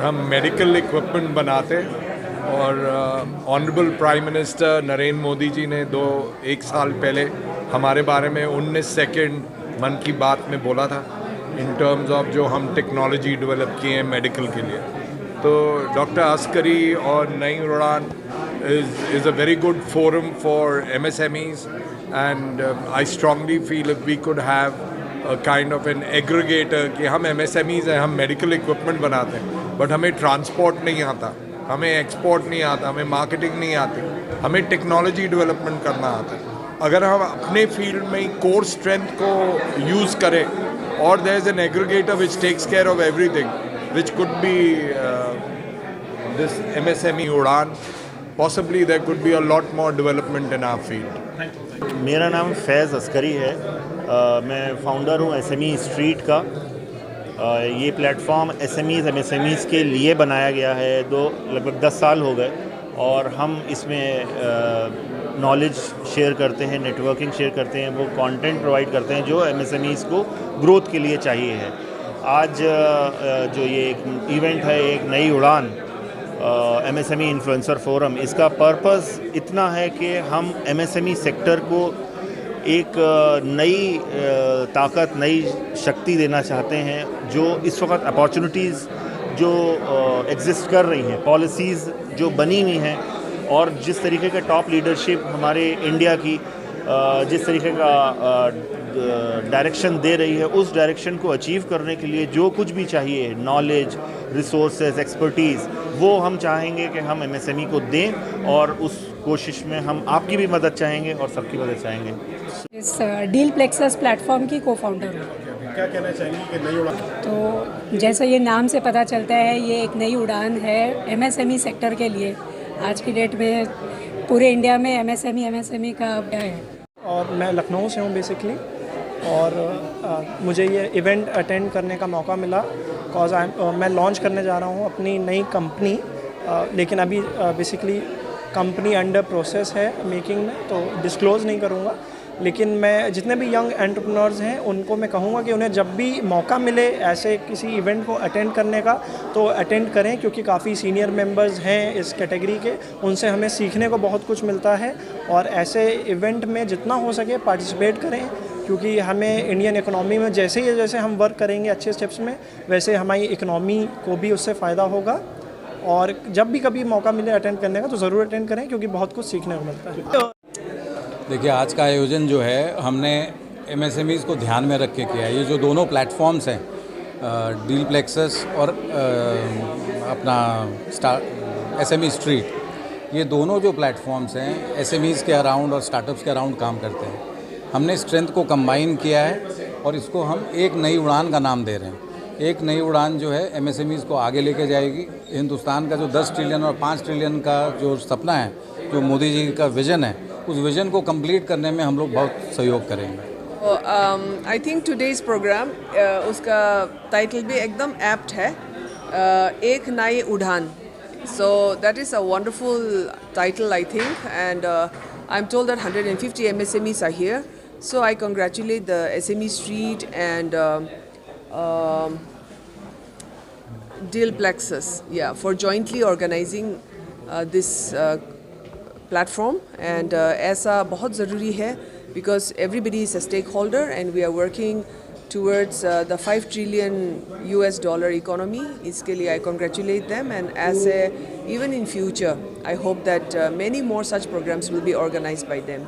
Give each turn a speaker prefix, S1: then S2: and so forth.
S1: हम medical equipment बनाते हैं और honourable prime minister Narendra Modi ji ने एक साल पहले हमारे बारे में 19 सेकेंड मन की बात में बोला था इन टर्म्स ऑफ जो हम टेक्नोलॉजी डेवलप किए हैं मेडिकल के लिए। तो डॉक्टर अस्करी और नई उड़ान is a very good forum for MSMEs, and I strongly feel if we could have a kind of an aggregator कि हम MSMEs हैं, हम मेडिकल इक्विपमेंट बनाते हैं बट हमें ट्रांसपोर्ट नहीं आता, हमें एक्सपोर्ट नहीं आता, हमें मार्केटिंग नहीं आती, हमें टेक्नोलॉजी डेवलपमेंट करना आता है। अगर हम अपने फील्ड में कोर स्ट्रेंथ को यूज़ करें और there is an aggregator which takes care of everything which could be this MSME Udaan, possibly there could be a lot more development in our field.
S2: मेरा नाम फैज़ अस्करी है। मैं फाउंडर हूँ SME स्ट्रीट का। ये प्लेटफॉर्म MSMEs के लिए बनाया गया है। लगभग 10 साल हो गए और हम इसमें नॉलेज शेयर करते हैं, नेटवर्किंग शेयर करते हैं, वो कंटेंट प्रोवाइड करते हैं जो MSMEs को ग्रोथ के लिए चाहिए है। आज जो ये एक इवेंट है, एक नई उड़ान MSME इन्फ्लुएंसर फोरम, इसका पर्पस इतना है कि हम MSME सेक्टर को एक नई ताकत, नई शक्ति देना चाहते हैं। जो इस वक्त अपॉर्चुनिटीज़ जो एग्जिस्ट कर रही हैं, पॉलिसीज़ जो बनी हुई हैं और जिस तरीके का टॉप लीडरशिप हमारे इंडिया की जिस तरीके का डायरेक्शन दे रही है, उस डायरेक्शन को अचीव करने के लिए जो कुछ भी चाहिए, नॉलेज, रिसोर्सेज, एक्सपर्टीज़, वो हम चाहेंगे कि हम MSME को दें और उस कोशिश में हम आपकी भी मदद चाहेंगे और सबकी मदद चाहेंगे।
S3: इस डील प्लेक्सस प्लेटफॉर्म की को-फाउंडर हूँ।
S4: क्या कहना चाहेंगी कि नई उड़ान?
S3: तो जैसा ये नाम से पता चलता है, ये एक नई उड़ान है MSME सेक्टर के लिए। आज की डेट में पूरे इंडिया में MSME का क्या है।
S5: और मैं लखनऊ से हूँ बेसिकली, और मुझे ये इवेंट अटेंड करने का मौका मिला बिकॉज मैं लॉन्च करने जा रहा हूँ अपनी नई कंपनी, लेकिन अभी बेसिकली कंपनी अंडर प्रोसेस है मेकिंग में, तो डिस्क्लोज़ नहीं करूँगा। लेकिन मैं जितने भी यंग एंटरप्रेन्योर्स हैं उनको मैं कहूँगा कि उन्हें जब भी मौका मिले ऐसे किसी इवेंट को अटेंड करने का तो अटेंड करें, क्योंकि काफ़ी सीनियर मेंबर्स हैं इस कैटेगरी के, उनसे हमें सीखने को बहुत कुछ मिलता है। और ऐसे इवेंट में जितना हो सके पार्टिसिपेट करें, क्योंकि हमें इंडियन इकोनॉमी में जैसे हम वर्क करेंगे अच्छे स्टेप्स में, वैसे हमारी इकोनॉमी को भी उससे फ़ायदा होगा। और जब भी कभी मौका मिले अटेंड करने का तो ज़रूर अटेंड करें, क्योंकि बहुत कुछ सीखने को मिलता है।
S6: देखिए, आज का आयोजन जो है हमने MSMEs को ध्यान में रख के किया है। ये जो दोनों प्लेटफॉर्म्स हैं, डील प्लेक्सस और अपना SME स्ट्रीट, ये दोनों जो प्लेटफॉर्म्स हैं SMEs के अराउंड और स्टार्टअप्स के अराउंड काम करते हैं। हमने स्ट्रेंथ को कंबाइन किया है और इसको हम एक नई उड़ान का नाम दे रहे हैं। एक नई उड़ान जो है MSMEs को आगे लेके जाएगी। हिंदुस्तान का जो 10 ट्रिलियन और 5 ट्रिलियन का जो सपना है, जो मोदी जी का विज़न है, उस विज़न को कंप्लीट करने में हम लोग बहुत सहयोग करेंगे।
S7: आई थिंक टुडेज़ प्रोग्राम उसका टाइटल भी एकदम एप्ट है, एक नई उड़ान। So that is a wonderful title I think, and I am told that 150 MSMEs are here. So I congratulate the SME Street and Deal Plexus, for jointly organizing this platform. And ऐसा बहुत ज़रूरी है because everybody is a stakeholder and we are working towards the $5 trillion economy. इसके लिए I congratulate them, and as even in future I hope that many more such programs will be organized by them.